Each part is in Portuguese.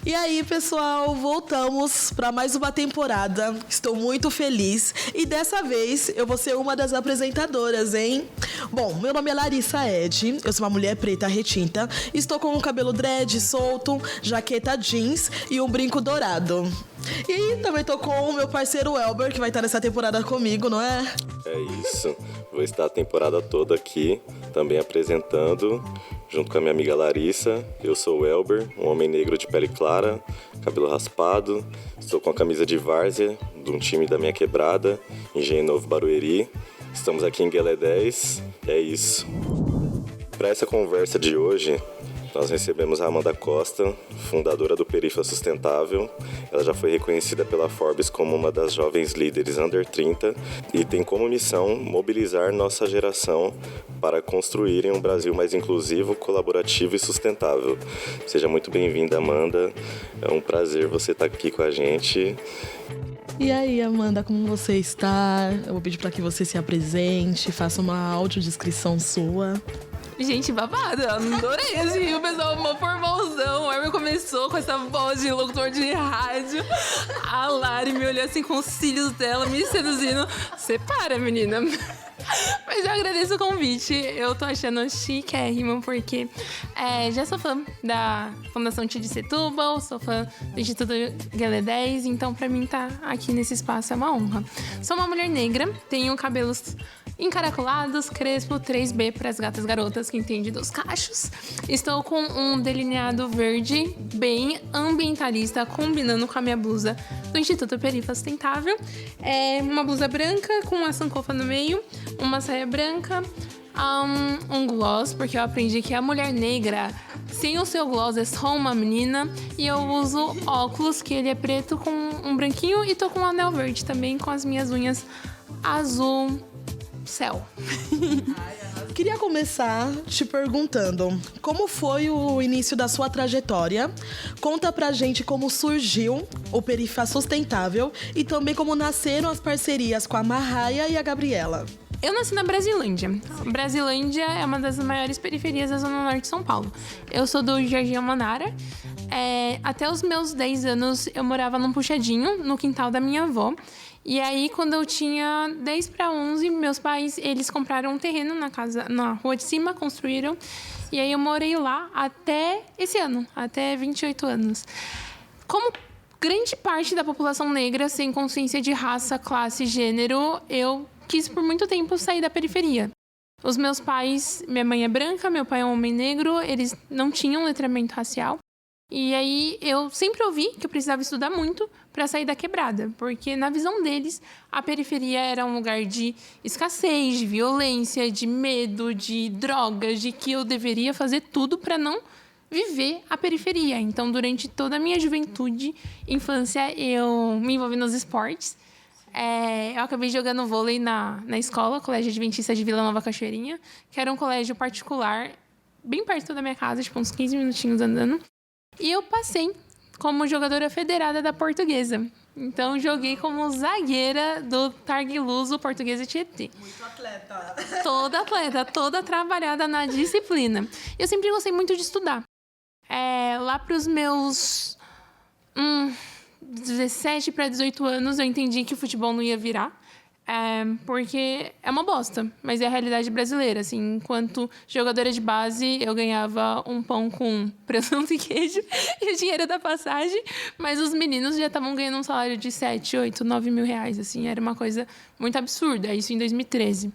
E aí, pessoal, voltamos para mais uma temporada. Estou muito feliz e dessa vez eu vou ser uma das apresentadoras, hein? Bom, meu nome é Larissa Ed, eu sou uma mulher preta retinta, estou com o cabelo dread solto, jaqueta jeans e um brinco dourado. E também tô com o meu parceiro Elber, que vai estar nessa temporada comigo, não é? É isso, vou estar a temporada toda aqui, também apresentando, junto com a minha amiga Larissa. Eu sou o Elber, um homem negro de pele clara, cabelo raspado. Estou com a camisa de várzea de um time da minha quebrada, Engenho Novo Barueri. Estamos aqui em Guelé 10, é isso. Para essa conversa de hoje, nós recebemos a Amanda Costa, fundadora do Perifa Sustentável. Ela já foi reconhecida pela Forbes como uma das jovens líderes under 30 e tem como missão mobilizar nossa geração para construírem um Brasil mais inclusivo, colaborativo e sustentável. Seja muito bem-vinda, Amanda. É um prazer você estar aqui com a gente. E aí, Amanda, como você está? Eu vou pedir para que você se apresente, faça uma audiodescrição sua. Gente, babado, eu adorei, assim, o pessoal, uma formosão. O Herman começou com essa voz de locutor de rádio. A Lari me olhou assim com os cílios dela, me seduzindo. Você para, menina. Mas eu agradeço o convite. Eu tô achando chiquérrimo, porque já sou fã da Fundação Tia de Setúbal, sou fã do Instituto Guelé 10, então pra mim tá aqui nesse espaço é uma honra. Sou uma mulher negra, tenho cabelos encaracolados, crespo, 3B para as gatas garotas que entendem dos cachos. Estou com um delineado verde bem ambientalista, combinando com a minha blusa do Instituto Perifa Sustentável. É uma blusa branca com uma sancofa no meio, uma saia branca, um gloss, porque eu aprendi que a mulher negra sem o seu gloss é só uma menina. E eu uso óculos, que ele é preto com um branquinho, e tô com um anel verde também, com as minhas unhas azul céu. Queria começar te perguntando como foi o início da sua trajetória. Conta pra gente como surgiu o Perifa Sustentável e também como nasceram as parcerias com a Marraia e a Gabriela. Eu nasci na Brasilândia. Brasilândia é uma das maiores periferias da Zona Norte de São Paulo. Eu sou do Jardim Almanara. Até os meus 10 anos eu morava num puxadinho, no quintal da minha avó. E aí, quando eu tinha 10 para 11, meus pais, eles compraram um terreno na rua de cima, construíram. E aí eu morei lá até esse ano, até 28 anos. Como grande parte da população negra, sem consciência de raça, classe e gênero, eu quis por muito tempo sair da periferia. Os meus pais, minha mãe é branca, meu pai é um homem negro, eles não tinham letramento racial. E aí eu sempre ouvi que eu precisava estudar muito para sair da quebrada, porque na visão deles a periferia era um lugar de escassez, de violência, de medo, de drogas, de que eu deveria fazer tudo para não viver a periferia. Então, durante toda a minha juventude, infância, eu me envolvi nos esportes. Eu acabei jogando vôlei na escola, Colégio Adventista de Vila Nova Cachoeirinha, que era um colégio particular bem perto da minha casa, tipo uns 15 minutinhos andando. E eu passei como jogadora federada da Portuguesa. Então, joguei como zagueira do Targuiluso Portuguesa Tietê. Muito atleta. Toda atleta, toda trabalhada na disciplina. Eu sempre gostei muito de estudar. Lá para os meus 17 para 18 anos, eu entendi que o futebol não ia virar. Porque é uma bosta, mas é a realidade brasileira. Assim, enquanto jogadora de base, eu ganhava um pão com presunto e queijo e o dinheiro da passagem, mas os meninos já estavam ganhando um salário de 7, 8, 9 mil reais. Assim, era uma coisa muito absurda, isso em 2013.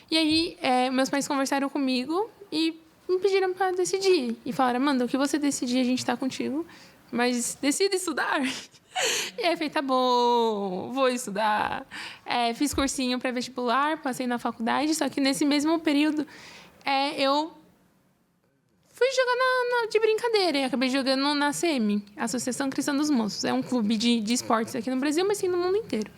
E aí, meus pais conversaram comigo e me pediram para decidir. E falaram, Amanda, o que você decidir, a gente tá contigo, mas decida estudar. E aí, tá bom, vou estudar. Fiz cursinho pré-vestibular, passei na faculdade, só que nesse mesmo período eu fui jogar de brincadeira e acabei jogando na ACM, Associação Cristã dos Moços. É um clube de esportes aqui no Brasil, mas sim no mundo inteiro.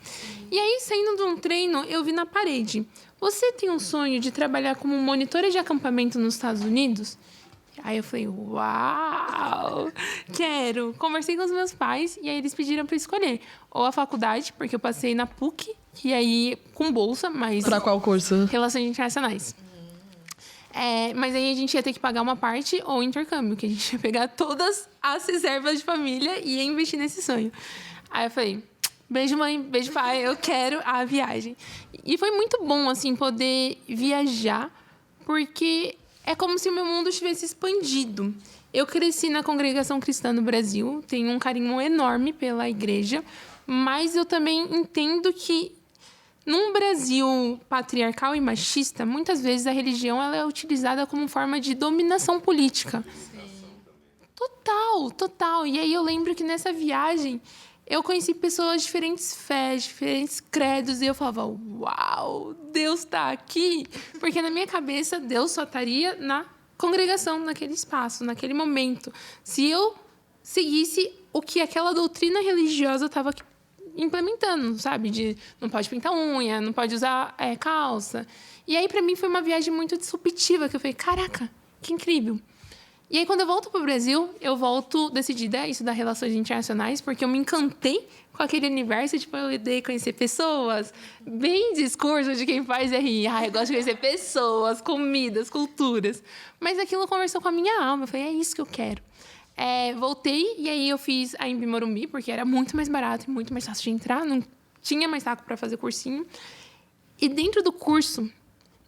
E aí, saindo de um treino, eu vi na parede, você tem um sonho de trabalhar como monitora de acampamento nos Estados Unidos? Aí eu falei, uau, quero. Conversei com os meus pais e aí eles pediram para escolher ou a faculdade, porque eu passei na PUC, e aí com bolsa, mas... Para qual curso? Relações Internacionais. Mas aí a gente ia ter que pagar uma parte ou intercâmbio, que a gente ia pegar todas as reservas de família e ia investir nesse sonho. Aí eu falei, beijo mãe, beijo pai, eu quero a viagem. E foi muito bom, assim, poder viajar, porque é como se o meu mundo tivesse expandido. Eu cresci na congregação cristã no Brasil, tenho um carinho enorme pela igreja, mas eu também entendo que num Brasil patriarcal e machista, muitas vezes a religião ela é utilizada como forma de dominação política. Total, total. E aí eu lembro que nessa viagem eu conheci pessoas de diferentes fés, diferentes credos, e eu falava, uau, Deus está aqui. Porque na minha cabeça, Deus só estaria na congregação, naquele espaço, naquele momento. Se eu seguisse o que aquela doutrina religiosa estava implementando, sabe? De não pode pintar unha, não pode usar calça. E aí, para mim, foi uma viagem muito disruptiva, que eu falei, caraca, que incrível. E aí, quando eu volto para o Brasil, eu volto decidida a estudar relações internacionais, porque eu me encantei com aquele universo, tipo, eu idei conhecer pessoas, bem discurso de quem faz RI. Eu gosto de conhecer pessoas, comidas, culturas. Mas aquilo conversou com a minha alma, eu falei, é isso que eu quero. Voltei e aí eu fiz a Embi Morumbi, porque era muito mais barato e muito mais fácil de entrar, não tinha mais saco para fazer cursinho. E dentro do curso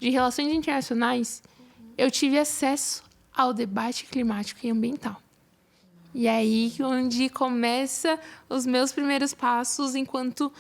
de Relações Internacionais, eu tive acesso ao debate climático e ambiental. E aí onde começa os meus primeiros passos enquanto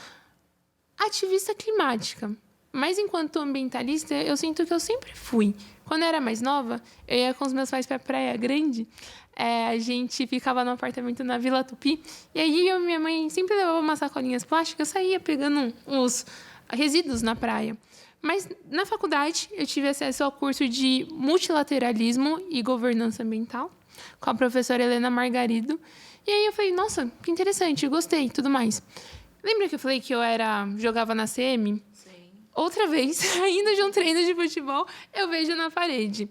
ativista climática. Mas enquanto ambientalista, eu sinto que eu sempre fui. Quando eu era mais nova, eu ia com os meus pais para a Praia Grande. A gente ficava no apartamento na Vila Tupi. E aí eu e minha mãe sempre levava umas sacolinhas plásticas, eu saía pegando uns resíduos na praia. Mas na faculdade eu tive acesso ao curso de Multilateralismo e Governança Ambiental, com a professora Helena Margarido. E aí eu falei, nossa, que interessante, gostei e tudo mais. Lembra que eu falei que eu jogava na CM? Sim. Outra vez, ainda de um treino de futebol, eu vejo na parede.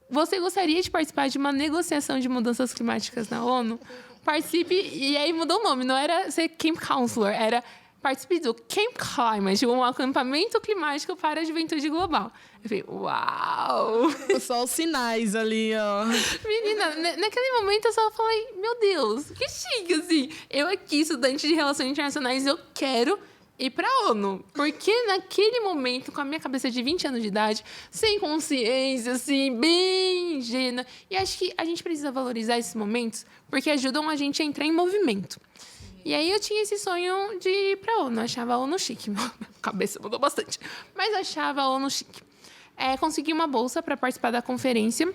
Você gostaria de participar de uma negociação de mudanças climáticas na ONU? Participe, e aí mudou o nome, não era ser Camp Counselor, era participe do Camp Climate, um acampamento climático para a juventude global. Eu falei, uau! Só os sinais ali, ó. Menina, naquele momento eu só falei, meu Deus, que chique, assim. Eu aqui, estudante de Relações Internacionais, eu quero ir para a ONU. Porque naquele momento, com a minha cabeça de 20 anos de idade, sem consciência, assim, bem ingênua. E acho que a gente precisa valorizar esses momentos, porque ajudam a gente a entrar em movimento. E aí eu tinha esse sonho de ir para a ONU. Eu achava a ONU chique. Minha cabeça mudou bastante. Mas achava a ONU chique. Consegui uma bolsa para participar da conferência.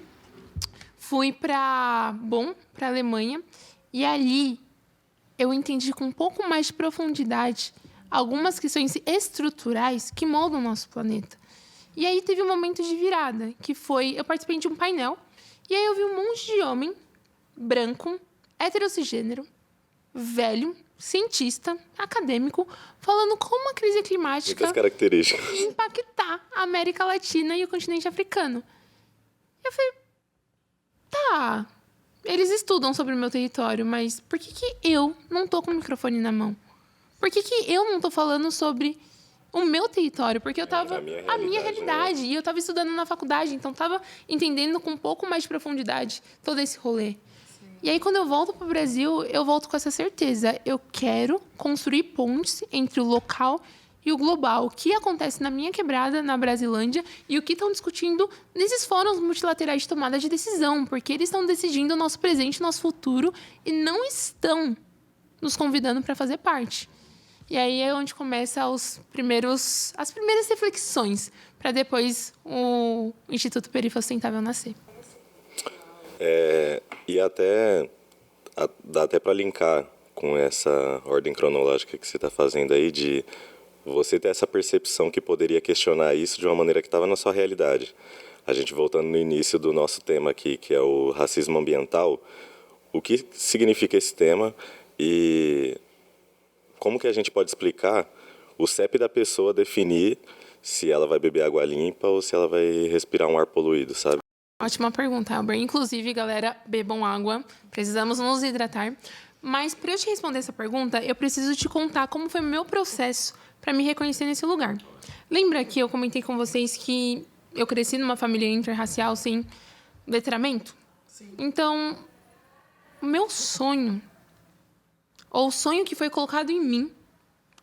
Fui para Bonn, para a Alemanha. E ali eu entendi com um pouco mais de profundidade algumas questões estruturais que moldam o nosso planeta. E aí teve um momento de virada, que foi... Eu participei de um painel. E aí eu vi um monte de homem branco, heterossigênero, velho, cientista, acadêmico, falando como a crise climática ia impactar a América Latina e o continente africano. Eu falei, tá, eles estudam sobre o meu território, mas por que eu não tô com o microfone na mão? Por que eu não tô falando sobre o meu território? Porque eu tava... A minha realidade. Né? E eu tava estudando na faculdade, então tava entendendo com um pouco mais de profundidade todo esse rolê. E aí, quando eu volto para o Brasil, eu volto com essa certeza. Eu quero construir pontes entre o local e o global. O que acontece na minha quebrada, na Brasilândia, e o que estão discutindo nesses fóruns multilaterais de tomada de decisão. Porque eles estão decidindo o nosso presente, o nosso futuro, e não estão nos convidando para fazer parte. E aí é onde começam as primeiras reflexões, para depois o Instituto Perifa Sustentável nascer. E dá até para linkar com essa ordem cronológica que você está fazendo aí, de você ter essa percepção que poderia questionar isso de uma maneira que estava na sua realidade. A gente voltando no início do nosso tema aqui, que é o racismo ambiental, o que significa esse tema e como que a gente pode explicar o CEP da pessoa definir se ela vai beber água limpa ou se ela vai respirar um ar poluído, sabe? Ótima pergunta, Elber. Inclusive, galera, bebam água. Precisamos nos hidratar. Mas, para eu te responder essa pergunta, eu preciso te contar como foi o meu processo para me reconhecer nesse lugar. Lembra que eu comentei com vocês que eu cresci numa família interracial sem letramento. Sim. Então, o meu sonho, ou o sonho que foi colocado em mim,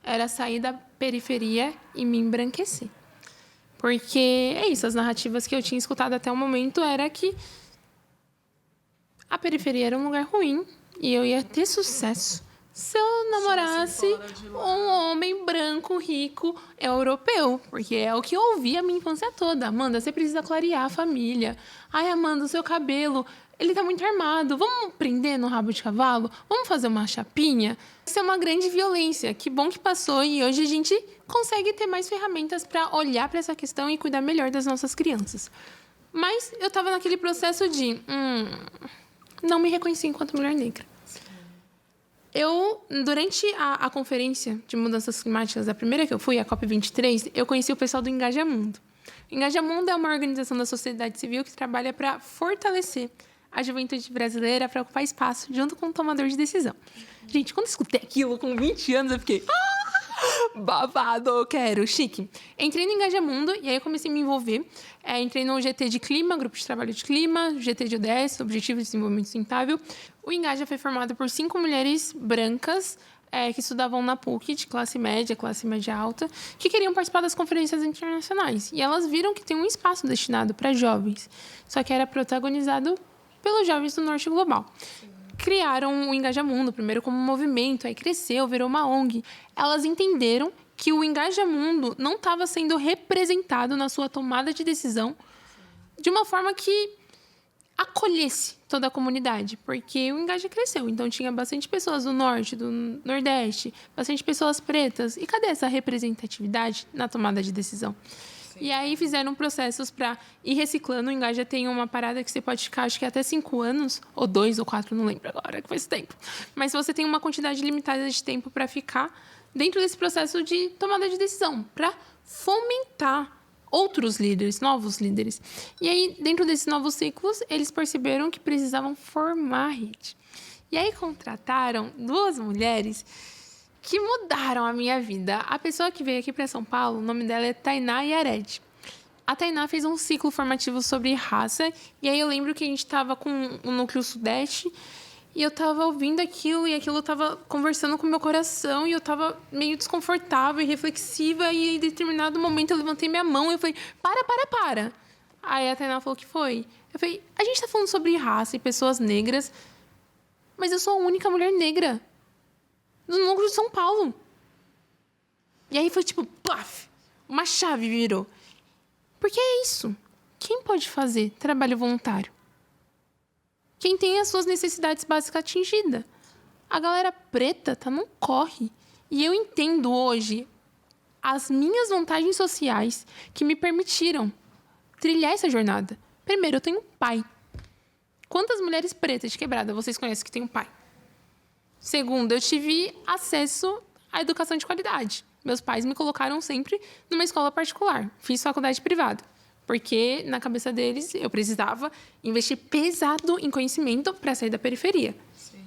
era sair da periferia e me embranquecer. Porque é isso, as narrativas que eu tinha escutado até o momento era que a periferia era um lugar ruim e eu ia ter sucesso se eu namorasse um homem branco, rico, europeu. Porque é o que eu ouvi a minha infância toda. Amanda, você precisa clarear a família. Ai, Amanda, o seu cabelo, ele tá muito armado. Vamos prender no rabo de cavalo? Vamos fazer uma chapinha? Isso é uma grande violência. Que bom que passou e hoje a gente consegue ter mais ferramentas para olhar para essa questão e cuidar melhor das nossas crianças. Mas eu tava naquele processo de... não me reconheci enquanto mulher negra. Durante a conferência de mudanças climáticas, a primeira que eu fui, a COP23, eu conheci o pessoal do Engajamundo. O Engajamundo é uma organização da sociedade civil que trabalha para fortalecer a juventude brasileira para ocupar espaço junto com o tomador de decisão. Gente, quando eu escutei aquilo com 20 anos, eu fiquei... babado, quero, chique. Entrei no Engajamundo e aí eu comecei a me envolver. Entrei no GT de Clima, Grupo de Trabalho de Clima, GT de ODS, Objetivo de Desenvolvimento Sustentável. O Engaja foi formado por 5 mulheres brancas que estudavam na PUC, de classe média alta, que queriam participar das conferências internacionais. E elas viram que tem um espaço destinado para jovens, só que era protagonizado pelos jovens do Norte Global. Criaram o Engajamundo, primeiro como um movimento, aí cresceu, virou uma ONG. Elas entenderam que o Engajamundo não estava sendo representado na sua tomada de decisão de uma forma que acolhesse toda a comunidade, porque o Engaja cresceu, então tinha bastante pessoas do Norte, do Nordeste, bastante pessoas pretas. E cadê essa representatividade na tomada de decisão? E aí fizeram processos para ir reciclando. O Engaja tem uma parada que você pode ficar, acho que até 5 anos, ou 2 ou 4, não lembro agora, que faz tempo. Mas você tem uma quantidade limitada de tempo para ficar dentro desse processo de tomada de decisão, para fomentar outros líderes, novos líderes. E aí, dentro desses novos ciclos, eles perceberam que precisavam formar a rede. E aí contrataram 2 mulheres que mudaram a minha vida. A pessoa que veio aqui para São Paulo, o nome dela é Tainá Yared. A Tainá fez um ciclo formativo sobre raça, e aí eu lembro que a gente estava com o Núcleo Sudeste, e eu estava ouvindo aquilo, e aquilo estava conversando com o meu coração, e eu estava meio desconfortável e reflexiva, e em determinado momento eu levantei minha mão e eu falei, para. Aí a Tainá falou, o que foi? Eu falei, a gente está falando sobre raça e pessoas negras, mas eu sou a única mulher negra no núcleo de São Paulo. E aí foi tipo, paf, uma chave virou. Porque é isso. Quem pode fazer trabalho voluntário? Quem tem as suas necessidades básicas atingidas. A galera preta tá num corre. E eu entendo hoje as minhas vantagens sociais que me permitiram trilhar essa jornada. Primeiro, eu tenho um pai. Quantas mulheres pretas de Quebrada vocês conhecem que têm um pai? Segundo, eu tive acesso à educação de qualidade. Meus pais me colocaram sempre numa escola particular. Fiz faculdade privada, porque na cabeça deles eu precisava investir pesado em conhecimento para sair da periferia. Sim.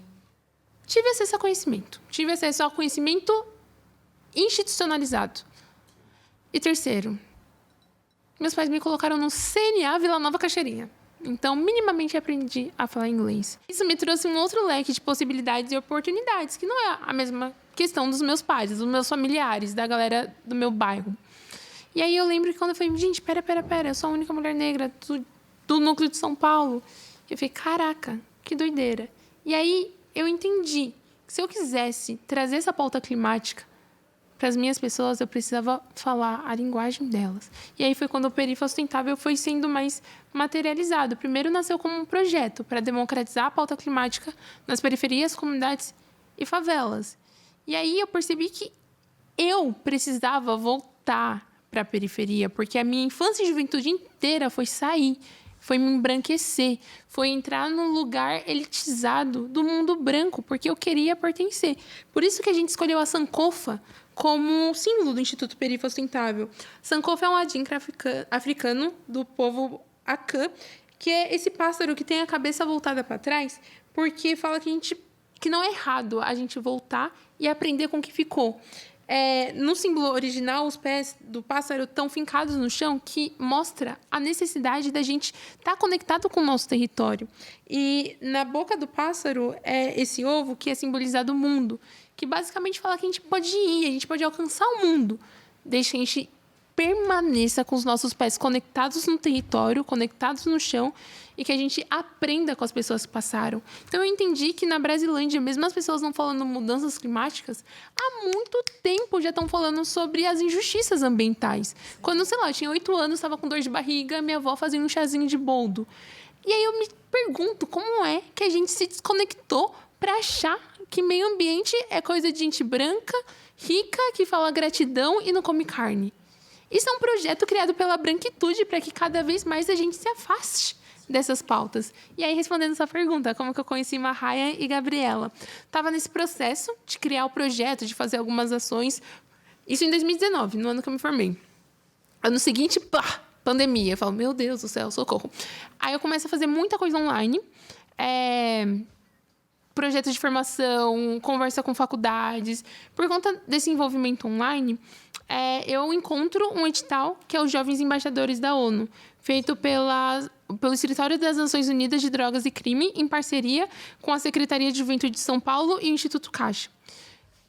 Tive acesso a conhecimento. Tive acesso ao conhecimento institucionalizado. E terceiro, meus pais me colocaram no CNA Vila Nova Cachoeirinha. Então, minimamente aprendi a falar inglês. Isso me trouxe um outro leque de possibilidades e oportunidades, que não é a mesma questão dos meus pais, dos meus familiares, da galera do meu bairro. E aí eu lembro que quando eu falei, gente, pera, eu sou a única mulher negra do núcleo de São Paulo. Eu falei, caraca, que doideira. E aí eu entendi que se eu quisesse trazer essa pauta climática para as minhas pessoas, eu precisava falar a linguagem delas. E aí foi quando o Perifa Sustentável foi sendo mais materializado. Primeiro nasceu como um projeto para democratizar a pauta climática nas periferias, comunidades e favelas. E aí eu percebi que eu precisava voltar para a periferia, porque a minha infância e juventude inteira foi sair, foi me embranquecer, foi entrar num lugar elitizado do mundo branco, porque eu queria pertencer. Por isso que a gente escolheu a Sankofa como símbolo do Instituto Perifa Sustentável. Sankofa é um adinkra africano do povo Akan, que é esse pássaro que tem a cabeça voltada para trás, porque fala que não é errado a gente voltar e aprender com o que ficou. No símbolo original, os pés do pássaro estão fincados no chão, que mostra a necessidade da gente estar conectado com o nosso território. E na boca do pássaro é esse ovo que é simbolizado o mundo, que basicamente fala que a gente pode ir, a gente pode alcançar o mundo, desde que a gente permaneça com os nossos pés conectados no território, conectados no chão, e que a gente aprenda com as pessoas que passaram. Então, eu entendi que na Brasilândia, mesmo as pessoas não falando mudanças climáticas, há muito tempo já estão falando sobre as injustiças ambientais. Quando, sei lá, eu tinha 8 anos, estava com dor de barriga, minha avó fazia um chazinho de boldo. E aí eu me pergunto como é que a gente se desconectou para achar que meio ambiente é coisa de gente branca, rica, que fala gratidão e não come carne. Isso é um projeto criado pela branquitude para que cada vez mais a gente se afaste dessas pautas. E aí, respondendo essa pergunta, como que eu conheci Marraia e Gabriela? Estava nesse processo de criar o projeto, de fazer algumas ações. Isso em 2019, no ano que eu me formei. Ano seguinte, pá, pandemia. Eu falo, meu Deus do céu, socorro. Aí eu começo a fazer muita coisa online. Projeto de formação, conversa com faculdades. Por conta desse envolvimento online, eu encontro um edital que é os Jovens Embaixadores da ONU, feito pelo Escritório das Nações Unidas de Drogas e Crime, em parceria com a Secretaria de Juventude de São Paulo e o Instituto Caixa.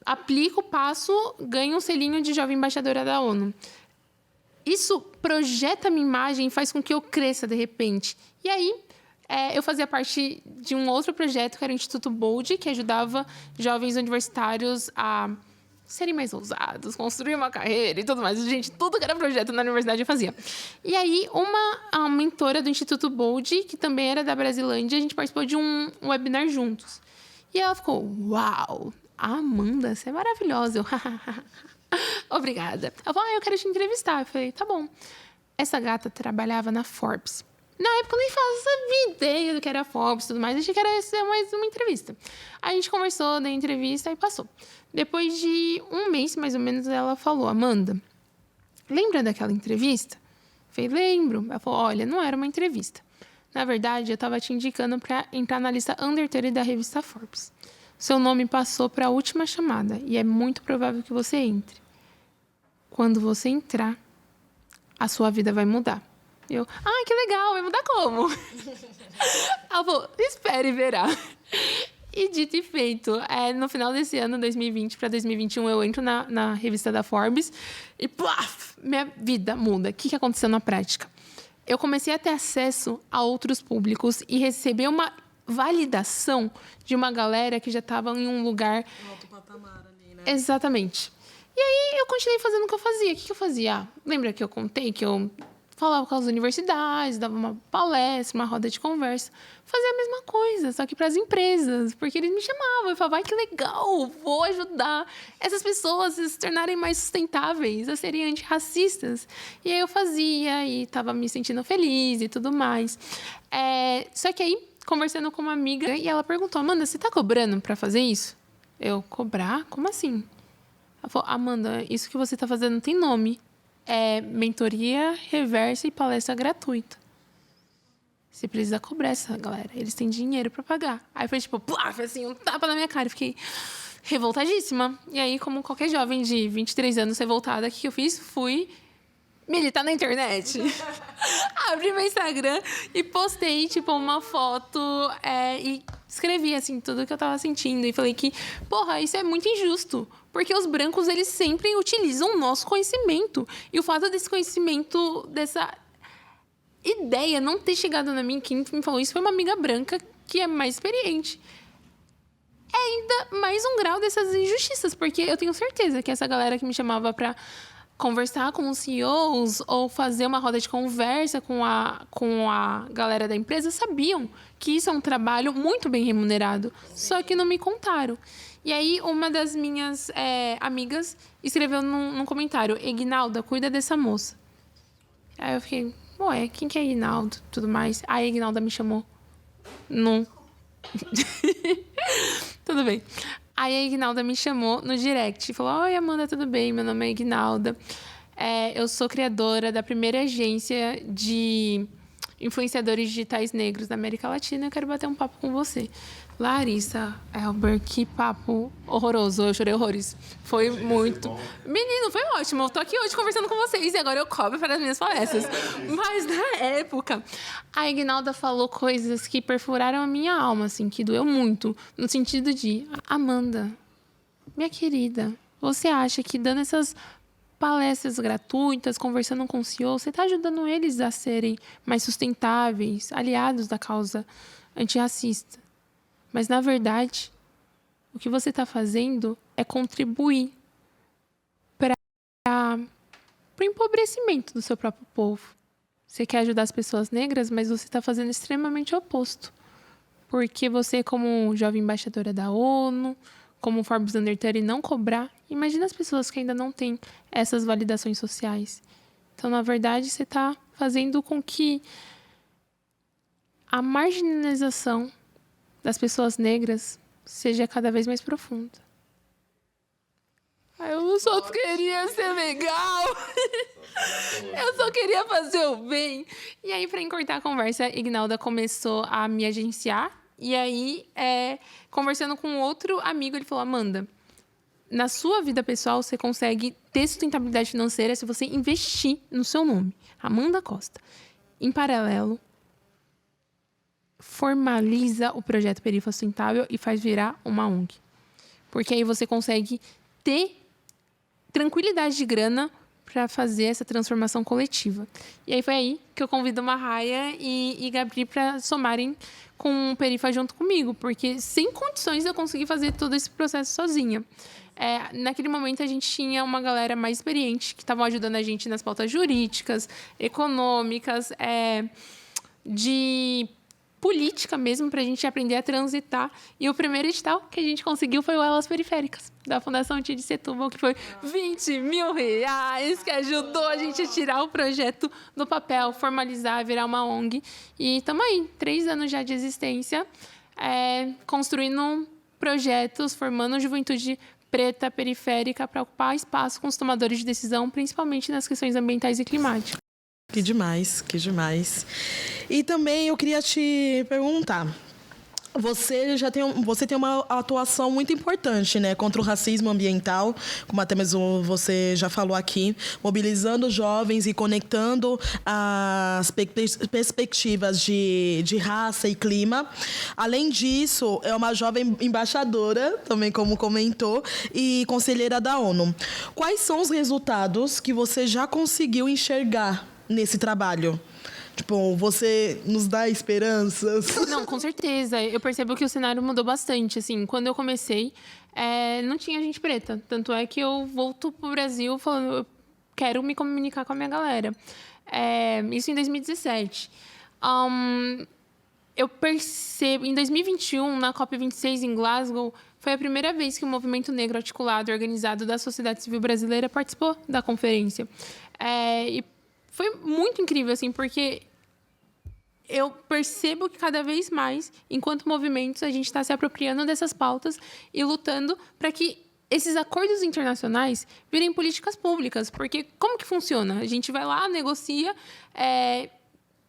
Aplico, passo, ganho um selinho de Jovem Embaixadora da ONU. Isso projeta a minha imagem e faz com que eu cresça de repente. E aí, eu fazia parte de um outro projeto, que era o Instituto Bold, que ajudava jovens universitários a serem mais ousados, construir uma carreira e tudo mais. Gente, tudo que era projeto na universidade eu fazia. E aí, a mentora do Instituto Bold, que também era da Brasilândia, a gente participou de um webinar juntos. E ela ficou, uau, Amanda, você é maravilhosa. Eu, obrigada. Ela falou, eu quero te entrevistar. Eu falei, tá bom. Essa gata trabalhava na Forbes. Na época eu nem fazia ideia do que era Forbes e tudo mais. Achei que era ser mais uma entrevista. Aí a gente conversou, deu entrevista e passou. Depois de um mês, mais ou menos, ela falou, Amanda, lembra daquela entrevista? Eu falei, lembro. Ela falou, olha, não era uma entrevista. Na verdade, eu estava te indicando para entrar na lista Under 30 da revista Forbes. Seu nome passou para a última chamada e é muito provável que você entre. Quando você entrar, a sua vida vai mudar. Eu, que legal, vai mudar como? Ela falou, espere e verá. E dito e feito, no final desse ano, 2020 para 2021, eu entro na revista da Forbes e plaf, minha vida muda. O que aconteceu na prática? Eu comecei a ter acesso a outros públicos e receber uma validação de uma galera que já estava em um lugar... Um alto patamar ali, né? Exatamente. E aí eu continuei fazendo o que eu fazia. O que eu fazia? Lembra que eu contei que eu falava com as universidades, dava uma palestra, uma roda de conversa. Fazia a mesma coisa, só que para as empresas. Porque eles me chamavam. Eu falava, que legal, vou ajudar essas pessoas a se tornarem mais sustentáveis, a serem antirracistas. E aí eu fazia e estava me sentindo feliz e tudo mais. Só que aí, conversando com uma amiga, e ela perguntou, Amanda, você está cobrando para fazer isso? Eu, cobrar? Como assim? Ela falou, Amanda, isso que você está fazendo tem nome. É mentoria, reversa e palestra gratuita. Você precisa cobrar essa galera. Eles têm dinheiro para pagar. Aí foi tipo, plaf, assim, um tapa na minha cara. Eu fiquei revoltadíssima. E aí, como qualquer jovem de 23 anos revoltada, o que eu fiz? Fui militar na internet. Abri meu Instagram e postei, tipo, uma foto e escrevi, assim, tudo que eu tava sentindo. E falei que, isso é muito injusto. Porque os brancos, eles sempre utilizam o nosso conhecimento. E o fato desse conhecimento, dessa ideia não ter chegado na mim, quem me falou isso foi uma amiga branca que é mais experiente. É ainda mais um grau dessas injustiças. Porque eu tenho certeza que essa galera que me chamava pra conversar com os CEOs ou fazer uma roda de conversa com a galera da empresa sabiam que isso é um trabalho muito bem remunerado. Só que não me contaram. E aí, uma das minhas amigas escreveu num comentário, Ignalda, cuida dessa moça. Aí eu fiquei, quem que é Ignaldo? Tudo mais. Aí a Ignalda me chamou. Não. Tudo bem. Aí a Ignalda me chamou no direct e falou, oi, Amanda, tudo bem? Meu nome é Ignalda. Eu sou criadora da primeira agência de influenciadores digitais negros da América Latina. Eu quero bater um papo com você. Larissa, Elber, que papo horroroso. Eu chorei horrores. Foi muito... Menino, foi ótimo. Eu tô aqui hoje conversando com vocês e agora eu cobro para as minhas palestras. Mas na época, a Ignalda falou coisas que perfuraram a minha alma, assim, que doeu muito. No sentido de, Amanda, minha querida, você acha que dando essas palestras gratuitas, conversando com o CEO, você está ajudando eles a serem mais sustentáveis, aliados da causa antirracista? Mas, na verdade, o que você está fazendo é contribuir para o empobrecimento do seu próprio povo. Você quer ajudar as pessoas negras, mas você está fazendo extremamente o oposto. Porque você, como jovem embaixadora da ONU, como Forbes Under 30, não cobrar, imagina as pessoas que ainda não têm essas validações sociais. Então, na verdade, você está fazendo com que a marginalização das pessoas negras seja cada vez mais profunda. Eu só queria ser legal. Eu só queria fazer o bem. E aí, para encurtar a conversa, Ignalda começou a me agenciar. E aí, conversando com outro amigo, ele falou, Amanda, na sua vida pessoal, você consegue ter sustentabilidade financeira se você investir no seu nome. Amanda Costa. Em paralelo, formaliza o projeto Perifa Sustentável e faz virar uma ONG. Porque aí você consegue ter tranquilidade de grana para fazer essa transformação coletiva. E aí foi aí que eu convido Marraia e Gabri para somarem com o Perifa junto comigo, porque sem condições eu consegui fazer todo esse processo sozinha. Naquele momento a gente tinha uma galera mais experiente que estavam ajudando a gente nas pautas jurídicas, econômicas, de política mesmo, para a gente aprender a transitar. E o primeiro edital que a gente conseguiu foi o Elas Periféricas, da Fundação Tia de Setúbal, que foi R$20 mil, que ajudou a gente a tirar o projeto do papel, formalizar, virar uma ONG. E estamos aí, 3 anos já de existência, construindo projetos, formando juventude preta, periférica, para ocupar espaço com os tomadores de decisão, principalmente nas questões ambientais e climáticas. Que demais, que demais. E também eu queria te perguntar, você tem uma atuação muito importante, né, contra o racismo ambiental, como até mesmo você já falou aqui, mobilizando jovens e conectando as perspectivas de raça e clima. Além disso, é uma jovem embaixadora, também como comentou, e conselheira da ONU. Quais são os resultados que você já conseguiu enxergar nesse trabalho? Tipo, você nos dá esperanças? Não, com certeza. Eu percebo que o cenário mudou bastante. Assim, quando eu comecei, não tinha gente preta. Tanto é que eu volto pro Brasil falando, eu quero me comunicar com a minha galera. Isso em 2017. Eu percebo... Em 2021, na COP26 em Glasgow, foi a primeira vez que o movimento negro articulado e organizado da sociedade civil brasileira participou da conferência. E foi muito incrível, assim, porque eu percebo que cada vez mais, enquanto movimentos, a gente está se apropriando dessas pautas e lutando para que esses acordos internacionais virem políticas públicas. Porque como que funciona? A gente vai lá, negocia,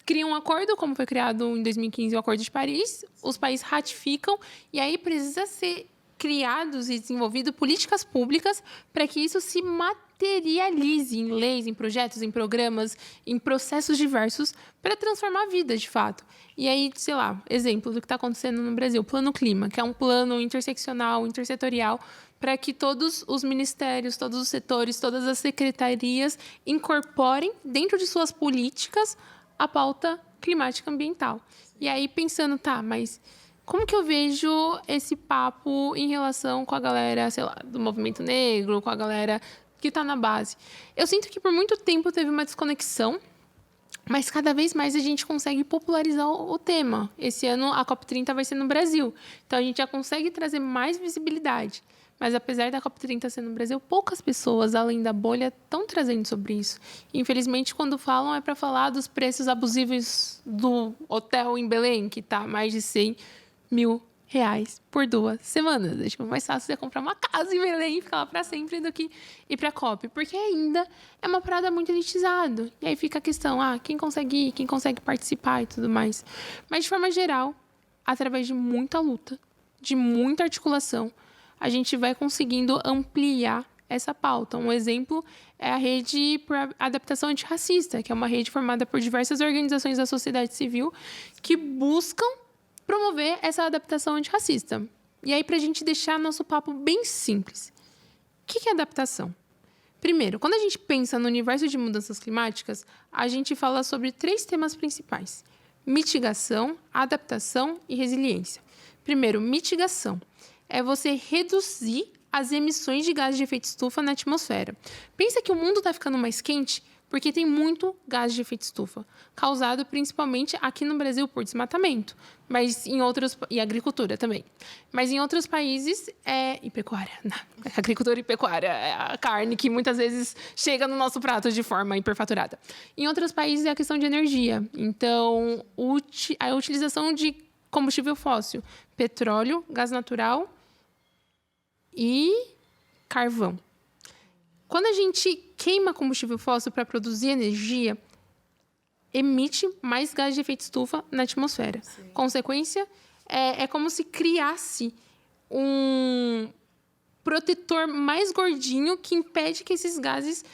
cria um acordo, como foi criado em 2015 o Acordo de Paris, os países ratificam e aí precisa ser criados e desenvolvido políticas públicas para que isso se materialize em leis, em projetos, em programas, em processos diversos para transformar vidas, de fato. E aí, sei lá, exemplo do que está acontecendo no Brasil, o Plano Clima, que é um plano interseccional, intersetorial, para que todos os ministérios, todos os setores, todas as secretarias incorporem dentro de suas políticas a pauta climática ambiental. E aí, pensando, mas como que eu vejo esse papo em relação com a galera, sei lá, do movimento negro, com a galera que está na base? Eu sinto que por muito tempo teve uma desconexão, mas cada vez mais a gente consegue popularizar o tema. Esse ano a COP30 vai ser no Brasil, então a gente já consegue trazer mais visibilidade. Mas apesar da COP30 ser no Brasil, poucas pessoas, além da bolha, estão trazendo sobre isso. Infelizmente, quando falam, é para falar dos preços abusivos do hotel em Belém, que está mais de R$100 mil por 2 semanas. É mais fácil você comprar uma casa em Belém e ficar lá para sempre do que ir para a COP, porque ainda é uma parada muito elitizada. E aí fica a questão, quem consegue ir, quem consegue participar e tudo mais. Mas, de forma geral, através de muita luta, de muita articulação, a gente vai conseguindo ampliar essa pauta. Um exemplo é a Rede para Adaptação Antirracista, que é uma rede formada por diversas organizações da sociedade civil que buscam promover essa adaptação antirracista. E aí, para a gente deixar nosso papo bem simples, o que é adaptação? Primeiro, quando a gente pensa no universo de mudanças climáticas, a gente fala sobre 3 temas principais: mitigação, adaptação e resiliência. Primeiro, mitigação. É você reduzir as emissões de gases de efeito estufa na atmosfera. Pensa que o mundo está ficando mais quente porque tem muito gás de efeito estufa, causado principalmente aqui no Brasil por desmatamento, mas em outros, e agricultura também. Mas em outros países e pecuária, não, agricultura e pecuária, é a carne que muitas vezes chega no nosso prato de forma hiperfaturada. Em outros países é a questão de energia. Então, a utilização de combustível fóssil, petróleo, gás natural e carvão. Quando a gente queima combustível fóssil para produzir energia, emite mais gás de efeito estufa na atmosfera. Sim. Consequência, é como se criasse um protetor mais gordinho que impede que esses gases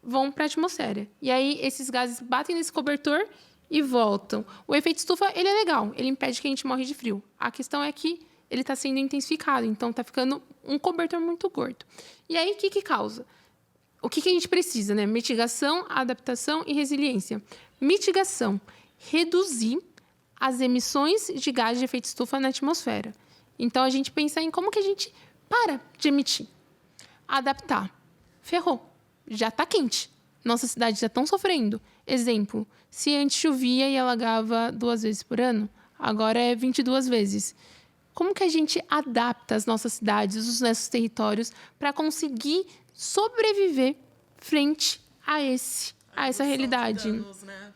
vão para a atmosfera. E aí, esses gases batem nesse cobertor e voltam. O efeito estufa, ele é legal, ele impede que a gente morre de frio. A questão é que ele está sendo intensificado, então está ficando um cobertor muito gordo. E aí, o que causa? O que a gente precisa, né? Mitigação, adaptação e resiliência. Mitigação, reduzir as emissões de gás de efeito estufa na atmosfera. Então, a gente pensa em como que a gente para de emitir. Adaptar. Ferrou. Já está quente. Nossas cidades já estão sofrendo. Exemplo, se antes chovia e alagava 2 vezes por ano, agora é 22 vezes. Como que a gente adapta as nossas cidades, os nossos territórios, para conseguir sobreviver frente a essa realidade? Danos, né?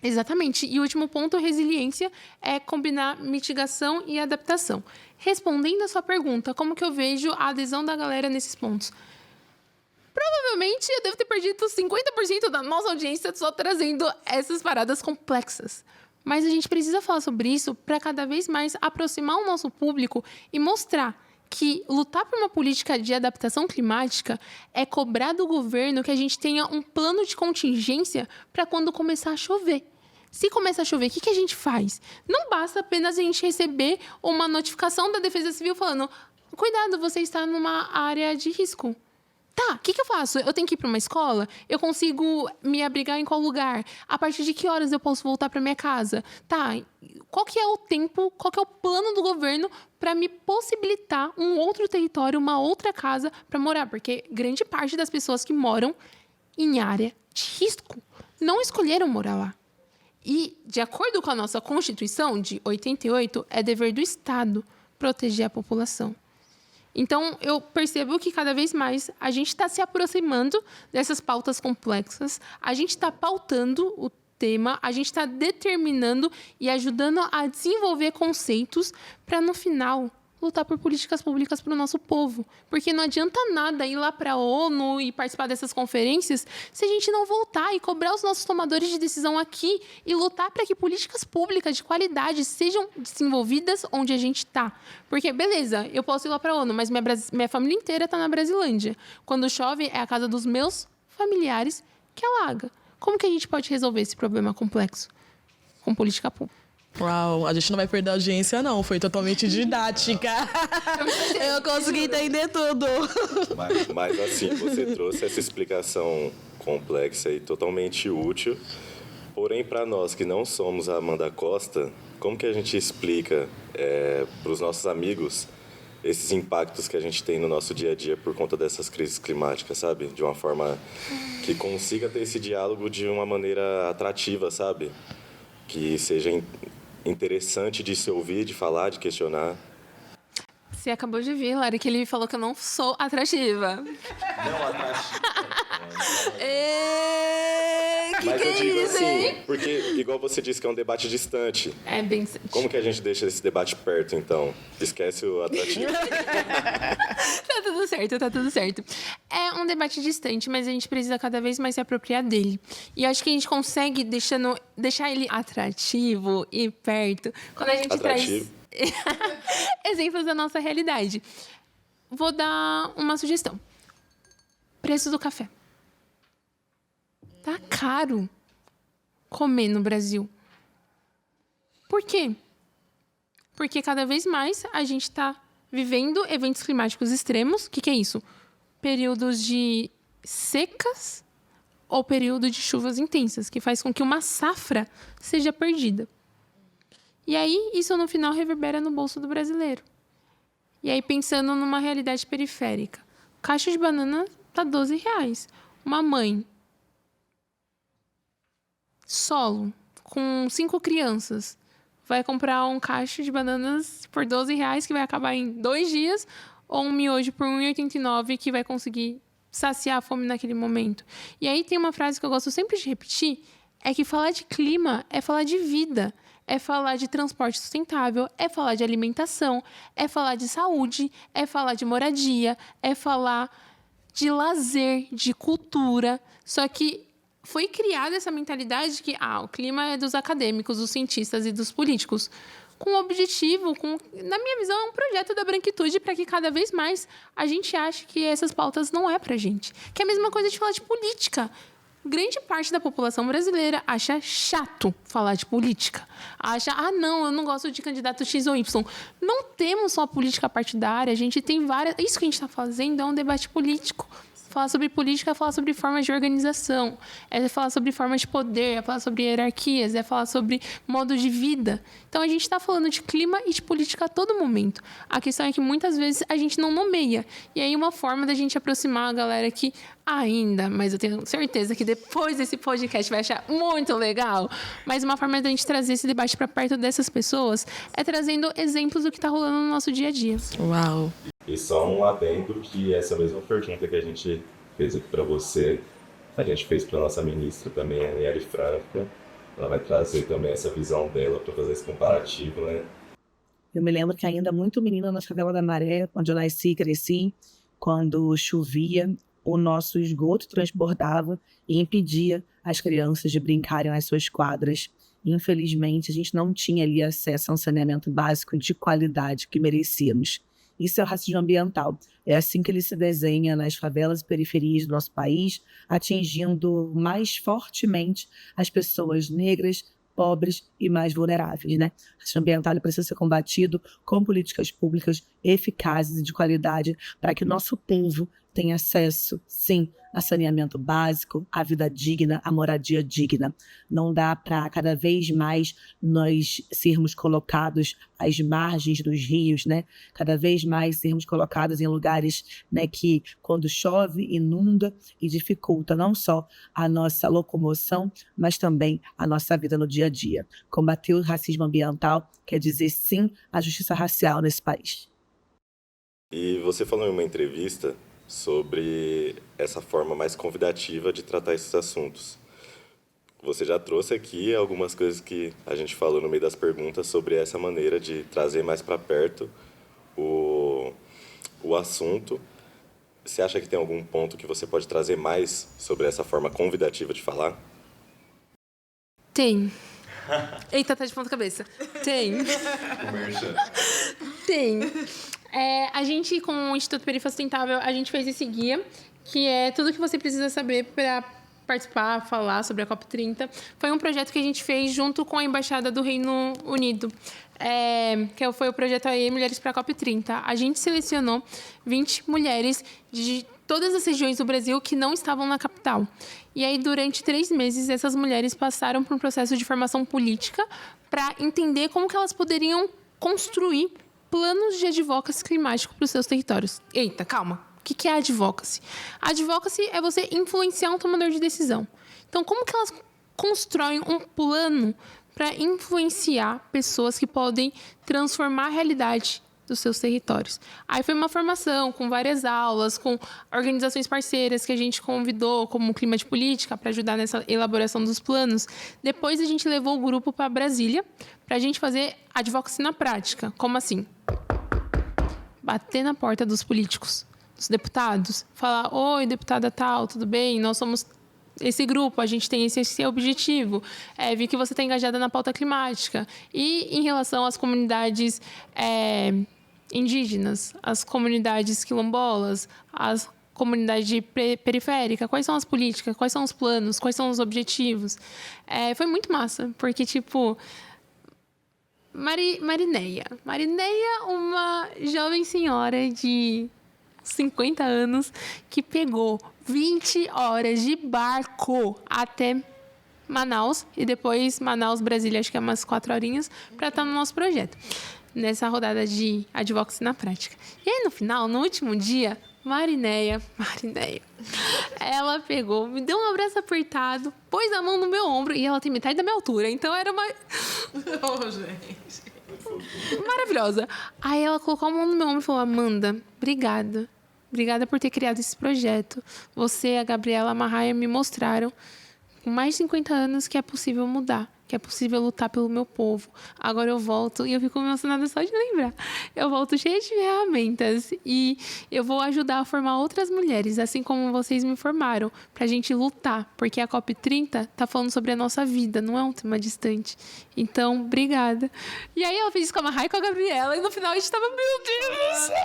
Exatamente. E o último ponto, resiliência, é combinar mitigação e adaptação. Respondendo a sua pergunta, como que eu vejo a adesão da galera nesses pontos? Provavelmente eu devo ter perdido 50% da nossa audiência só trazendo essas paradas complexas. Mas a gente precisa falar sobre isso para cada vez mais aproximar o nosso público e mostrar que lutar por uma política de adaptação climática é cobrar do governo que a gente tenha um plano de contingência para quando começar a chover. Se começa a chover, o que a gente faz? Não basta apenas a gente receber uma notificação da Defesa Civil falando: cuidado, você está numa área de risco. Tá, o que eu faço? Eu tenho que ir para uma escola? Eu consigo me abrigar em qual lugar? A partir de que horas eu posso voltar para minha casa? Tá, qual que é o tempo, qual que é o plano do governo para me possibilitar um outro território, uma outra casa para morar? Porque grande parte das pessoas que moram em área de risco não escolheram morar lá. E, de acordo com a nossa Constituição de 88, é dever do Estado proteger a população. Então, eu percebo que cada vez mais a gente está se aproximando dessas pautas complexas, a gente está pautando o tema, a gente está determinando e ajudando a desenvolver conceitos para, no final, lutar por políticas públicas para o nosso povo. Porque não adianta nada ir lá para a ONU e participar dessas conferências se a gente não voltar e cobrar os nossos tomadores de decisão aqui e lutar para que políticas públicas de qualidade sejam desenvolvidas onde a gente está. Porque, beleza, eu posso ir lá para a ONU, mas minha família inteira está na Brasilândia. Quando chove, é a casa dos meus familiares que alaga. Como que a gente pode resolver esse problema complexo? Com política pública. Uau, a gente não vai perder a audiência, não. Foi totalmente didática. Eu consegui entender tudo. Mas assim, você trouxe essa explicação complexa e totalmente útil. Porém, para nós que não somos a Amanda Costa, como que a gente explica para os nossos amigos esses impactos que a gente tem no nosso dia a dia por conta dessas crises climáticas, sabe? De uma forma que consiga ter esse diálogo de uma maneira atrativa, sabe? Que seja interessante de se ouvir, de falar, de questionar. Você acabou de ver, Lara, que ele falou que eu não sou atrativa. Não atrativa. Mas eu digo isso, assim, hein? porque igual você disse que é um debate distante. É bem distante. Como que a gente deixa esse debate perto, então? Esquece o atrativo. Tá tudo certo, tá tudo certo. É um debate distante, mas a gente precisa cada vez mais se apropriar dele. E eu acho que a gente consegue deixar ele atrativo e perto quando a gente Atrativo. traz... exemplos da nossa realidade. Vou dar uma sugestão. Preço do café. Tá caro comer no Brasil. Por quê? Porque cada vez mais a gente está vivendo eventos climáticos extremos. O que é isso? Períodos de secas ou período de chuvas intensas, que faz com que uma safra seja perdida. E aí, isso no final reverbera no bolso do brasileiro. E aí, pensando numa realidade periférica, caixa de banana tá R$12. Uma mãe solo, com 5 crianças, vai comprar um cacho de bananas por R$12, que vai acabar em 2 dias, ou um miojo por R$1,89, que vai conseguir saciar a fome naquele momento. E aí tem uma frase que eu gosto sempre de repetir, é que falar de clima é falar de vida, é falar de transporte sustentável, é falar de alimentação, é falar de saúde, é falar de moradia, é falar de lazer, de cultura. Só que foi criada essa mentalidade de que o clima é dos acadêmicos, dos cientistas e dos políticos, com o objetivo, na minha visão, é um projeto da branquitude para que cada vez mais a gente ache que essas pautas não é pra gente. Que é a mesma coisa de falar de política. Grande parte da população brasileira acha chato falar de política. Acha, não, eu não gosto de candidato X ou Y. Não temos só política partidária, a gente tem várias... Isso que a gente está fazendo é um debate político. Falar sobre política é falar sobre formas de organização, é falar sobre formas de poder, é falar sobre hierarquias, é falar sobre modo de vida. Então, a gente está falando de clima e de política a todo momento. A questão é que, muitas vezes, a gente não nomeia. E aí, uma forma da gente aproximar a galera que ainda, mas eu tenho certeza que depois desse podcast vai achar muito legal, mas uma forma da gente trazer esse debate para perto dessas pessoas é trazendo exemplos do que está rolando no nosso dia a dia. Uau! E só um adendo que essa mesma pergunta que a gente fez aqui para você, a gente fez para nossa ministra também, a Aniele Franco. Ela vai trazer também essa visão dela para fazer esse comparativo, né? Eu me lembro que ainda muito menina na Favela da Maré, onde eu nasci e cresci, quando chovia, o nosso esgoto transbordava e impedia as crianças de brincarem nas suas quadras. Infelizmente, a gente não tinha ali acesso a um saneamento básico de qualidade que merecíamos. Isso é o racismo ambiental. É assim que ele se desenha nas favelas e periferias do nosso país, atingindo mais fortemente as pessoas negras, pobres e mais vulneráveis, né? O racismo ambiental ele precisa ser combatido com políticas públicas eficazes e de qualidade para que o nosso povo tenha acesso, sim, a saneamento básico, a vida digna, a moradia digna. Não dá para cada vez mais nós sermos colocados às margens dos rios, né? Cada vez mais sermos colocados em lugares, né, que quando chove, inunda e dificulta não só a nossa locomoção, mas também a nossa vida no dia a dia. Combater o racismo ambiental quer dizer sim à justiça racial nesse país. E você falou em uma entrevista sobre essa forma mais convidativa de tratar esses assuntos. Você já trouxe aqui algumas coisas que a gente falou no meio das perguntas sobre essa maneira de trazer mais para perto o assunto. Você acha que tem algum ponto que você pode trazer mais sobre essa forma convidativa de falar? Tem. Eita, tá de ponta cabeça. Tem. Tem. A gente, com o Instituto Perifa Sustentável, a gente fez esse guia, que é tudo que você precisa saber para participar, falar sobre a COP30. Foi um projeto que a gente fez junto com a Embaixada do Reino Unido, que foi o projeto AE Mulheres para a COP30. A gente selecionou 20 mulheres de todas as regiões do Brasil que não estavam na capital. E aí, durante 3 meses, essas mulheres passaram por um processo de formação política para entender como que elas poderiam construir planos de advocacy climático para os seus territórios. Eita, calma. O que é advocacy? Advocacy é você influenciar um tomador de decisão. Então, como que elas constroem um plano para influenciar pessoas que podem transformar a realidade dos seus territórios? Aí foi uma formação com várias aulas, com organizações parceiras que a gente convidou, como o Clima de Política, para ajudar nessa elaboração dos planos. Depois a gente levou o grupo para Brasília, para a gente fazer advocacy na prática. Como assim? Bater na porta dos políticos, dos deputados, falar: oi, deputada tal, tudo bem? Nós somos esse grupo, a gente tem esse objetivo. Vi que você está engajada na pauta climática. E em relação às comunidades indígenas, as comunidades quilombolas, as comunidade periférica, quais são as políticas, quais são os planos, quais são os objetivos. Foi muito massa, porque, tipo, Marineia, uma jovem senhora de 50 anos que pegou 20 horas de barco até Manaus, e depois Manaus, Brasília, acho que é umas 4 horinhas, para estar no nosso projeto, nessa rodada de Advocacy na Prática. E aí, no final, no último dia, Marineia, ela pegou, me deu um abraço apertado, pôs a mão no meu ombro, e ela tem metade da minha altura, então era uma... Oh, gente. Maravilhosa. Aí ela colocou a mão no meu ombro e falou: Amanda, obrigada. Obrigada por ter criado esse projeto. Você e a Gabriela Marraia me mostraram, com mais de 50 anos, que é possível mudar, que é possível lutar pelo meu povo. Agora eu volto, e eu fico emocionada só de lembrar. Eu volto cheia de ferramentas e eu vou ajudar a formar outras mulheres, assim como vocês me formaram, pra gente lutar, porque a COP30 tá falando sobre a nossa vida, não é um tema distante. Então, obrigada. E aí ela fez isso com a Marraia e com a Gabriela, e no final a gente tava, meu Deus do céu!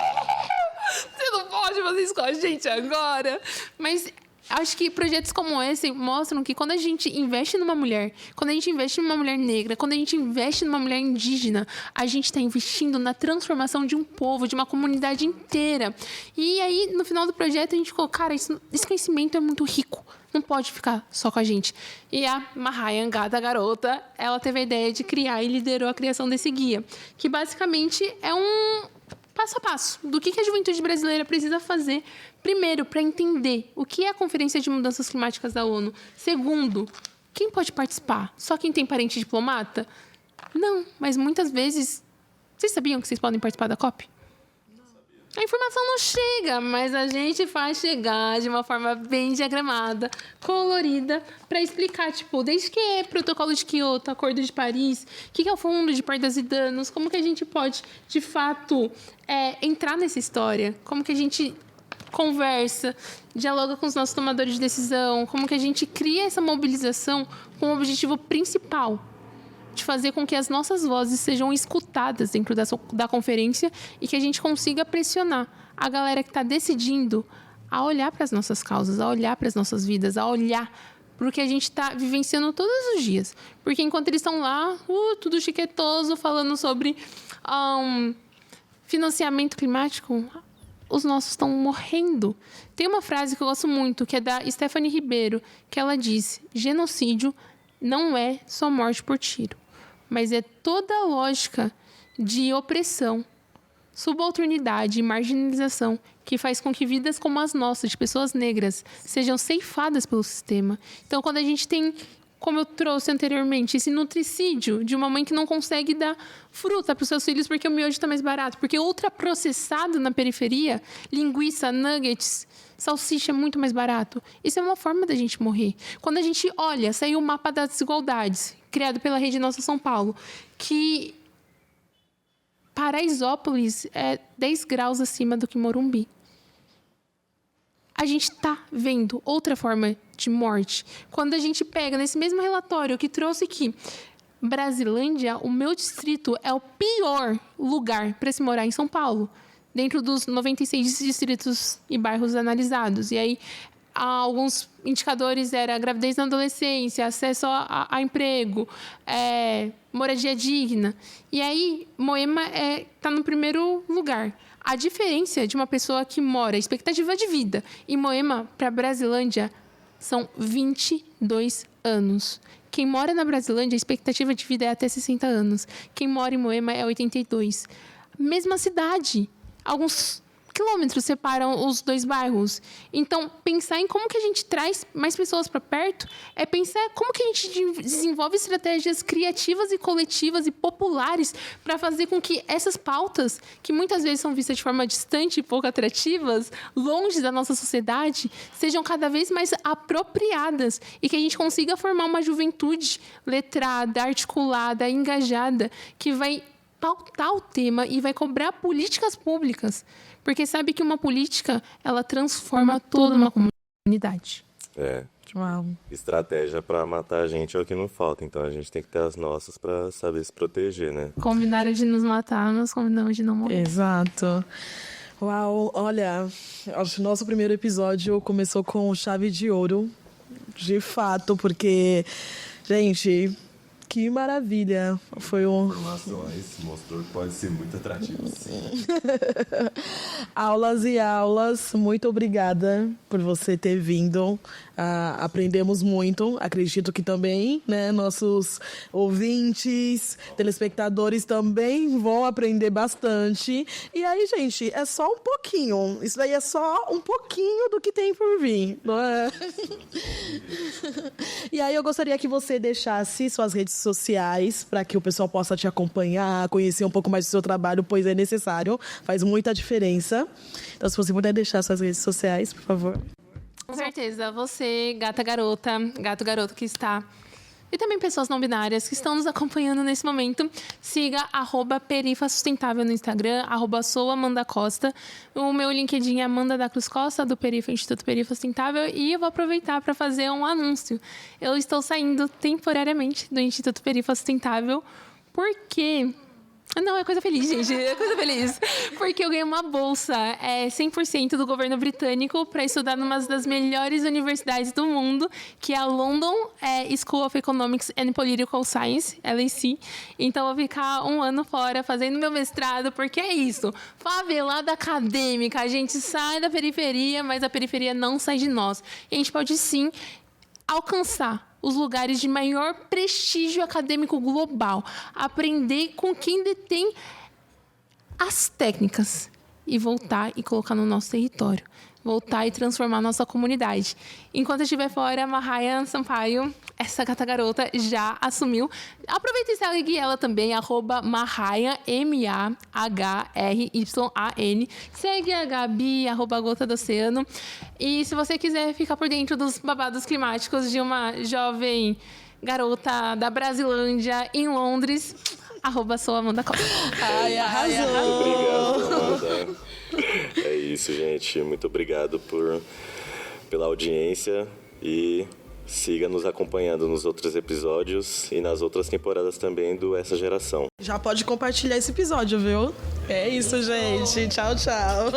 Você não pode fazer isso com a gente agora! Mas... acho que projetos como esse mostram que quando a gente investe numa mulher, quando a gente investe numa mulher negra, quando a gente investe numa mulher indígena, a gente está investindo na transformação de um povo, de uma comunidade inteira. E aí, no final do projeto, a gente ficou, cara, esse conhecimento é muito rico, não pode ficar só com a gente. E a Marraia, gata garota, ela teve a ideia de criar e liderou a criação desse guia, que basicamente é um passo a passo do que a juventude brasileira precisa fazer. Primeiro, para entender o que é a Conferência de Mudanças Climáticas da ONU. Segundo, quem pode participar? Só quem tem parente diplomata? Não, mas muitas vezes... Vocês sabiam que vocês podem participar da COP? A informação não chega, mas a gente faz chegar de uma forma bem diagramada, colorida, para explicar, tipo, desde que é protocolo de Kyoto, Acordo de Paris, o que é o Fundo de Perdas e Danos, como que a gente pode, de fato, entrar nessa história, como que a gente conversa, dialoga com os nossos tomadores de decisão, como que a gente cria essa mobilização com o objetivo principal de fazer com que as nossas vozes sejam escutadas dentro da conferência e que a gente consiga pressionar a galera que está decidindo a olhar para as nossas causas, a olhar para as nossas vidas, a olhar para o que a gente está vivenciando todos os dias. Porque enquanto eles estão lá, tudo chiquetoso, falando sobre financiamento climático, os nossos estão morrendo. Tem uma frase que eu gosto muito, que é da Stephanie Ribeiro, que ela diz: genocídio não é só morte por tiro, mas é toda a lógica de opressão, subalternidade e marginalização que faz com que vidas como as nossas, de pessoas negras, sejam ceifadas pelo sistema. Então, quando a gente tem, como eu trouxe anteriormente, esse nutricídio de uma mãe que não consegue dar fruta para os seus filhos porque o miojo está mais barato, porque ultraprocessado na periferia, linguiça, nuggets, salsicha é muito mais barato. Isso é uma forma da gente morrer. Quando a gente olha, saiu o mapa das desigualdades, criado pela Rede Nossa São Paulo, que Paraisópolis é 10 graus acima do que Morumbi. A gente está vendo outra forma de morte. Quando a gente pega nesse mesmo relatório que trouxe que Brasilândia, o meu distrito, é o pior lugar para se morar em São Paulo, dentro dos 96 distritos e bairros analisados. E aí, alguns indicadores eram gravidez na adolescência, acesso a emprego, moradia digna. E aí, Moema está no primeiro lugar. A diferença de uma pessoa que mora, expectativa de vida, em Moema para Brasilândia, são 22 anos. Quem mora na Brasilândia, a expectativa de vida é até 60 anos. Quem mora em Moema é 82. Mesma cidade. Alguns quilômetros separam os dois bairros. Então, pensar em como que a gente traz mais pessoas para perto é pensar como que a gente desenvolve estratégias criativas e coletivas e populares para fazer com que essas pautas, que muitas vezes são vistas de forma distante e pouco atrativas, longe da nossa sociedade, sejam cada vez mais apropriadas e que a gente consiga formar uma juventude letrada, articulada, engajada, que vai pautar o tema e vai cobrar políticas públicas. Porque sabe que uma política, ela transforma toda uma comunidade. Uau. Estratégia pra matar a gente é o que não falta, então a gente tem que ter as nossas pra saber se proteger, né? Combinaram de nos matar, nós combinamos de não morrer. Exato. Uau, olha, acho que o nosso primeiro episódio começou com chave de ouro, de fato, porque, gente, que maravilha. Foi Informações mostrou que pode ser muito atrativo, sim. Aulas e aulas, muito obrigada por você ter vindo. Aprendemos muito, acredito que também, né, nossos ouvintes, telespectadores também vão aprender bastante. E aí, gente, é só um pouquinho, isso daí é só um pouquinho do que tem por vir, não é? E aí eu gostaria que você deixasse suas redes sociais para que o pessoal possa te acompanhar, conhecer um pouco mais do seu trabalho, pois é necessário, faz muita diferença. Então, se você puder deixar suas redes sociais, por favor. Com certeza, você, gato garoto que está... E também pessoas não binárias que estão nos acompanhando nesse momento. Siga @perifasustentável no Instagram, @souamandacosta. O meu LinkedIn é Amanda da Cruz Costa, do Perifa, Instituto Perifa Sustentável. E eu vou aproveitar para fazer um anúncio. Eu estou saindo temporariamente do Instituto Perifa Sustentável porque... Não, é coisa feliz, gente. É coisa feliz. Porque eu ganhei uma bolsa 100% do governo britânico para estudar numa das melhores universidades do mundo, que é a London School of Economics and Political Science, LSE. Então, eu vou ficar um ano fora fazendo meu mestrado, porque é isso. Favelada acadêmica. A gente sai da periferia, mas a periferia não sai de nós. E a gente pode, sim, alcançar os lugares de maior prestígio acadêmico global, aprender com quem detém as técnicas e voltar e colocar no nosso território, voltar e transformar a nossa comunidade. Enquanto eu estiver fora, Mahaya Sampaio, essa gata garota, já assumiu. Aproveita e segue ela também, @Mahaya, MAHRYAN. Segue a Gabi, @Gota do Oceano. E se você quiser ficar por dentro dos babados climáticos de uma jovem garota da Brasilândia em Londres, @souamandacosta. Ai, arrasou! Obrigado, Amanda. É isso, gente. Muito obrigado pela audiência e siga nos acompanhando nos outros episódios e nas outras temporadas também do Essa Geração. Já pode compartilhar esse episódio, viu? É isso, gente. Tchau, tchau.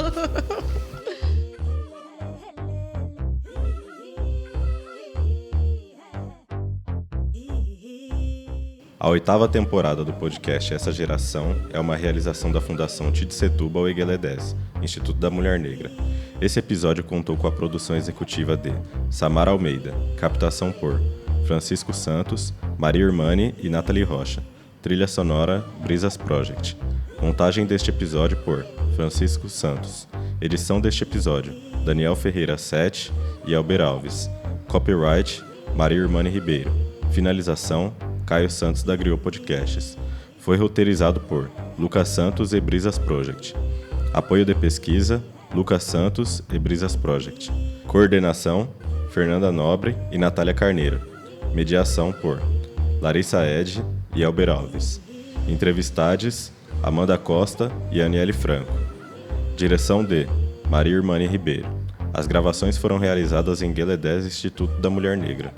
A 8ª temporada do podcast Essa Geração é uma realização da Fundação Tid Setúbal Egueledés, Instituto da Mulher Negra. Esse episódio contou com a produção executiva de Samara Almeida, captação por Francisco Santos, Maria Irmani e Nathalie Rocha, trilha sonora Brisas Project. Montagem deste episódio por Francisco Santos. Edição deste episódio Daniel Ferreira 7 e Elber Alves. Copyright Maria Irmani Ribeiro. Finalização Caio Santos da Griot Podcasts. Foi roteirizado por Lucas Santos e Brisas Project. Apoio de pesquisa, Lucas Santos e Brisas Project. Coordenação, Fernanda Nobre e Natália Carneiro. Mediação por Larissa Ed e Elber Alves. Entrevistades, Amanda Costa e Aniele Franco. Direção de Maria Irmani Ribeiro. As gravações foram realizadas em Gueledés Instituto da Mulher Negra.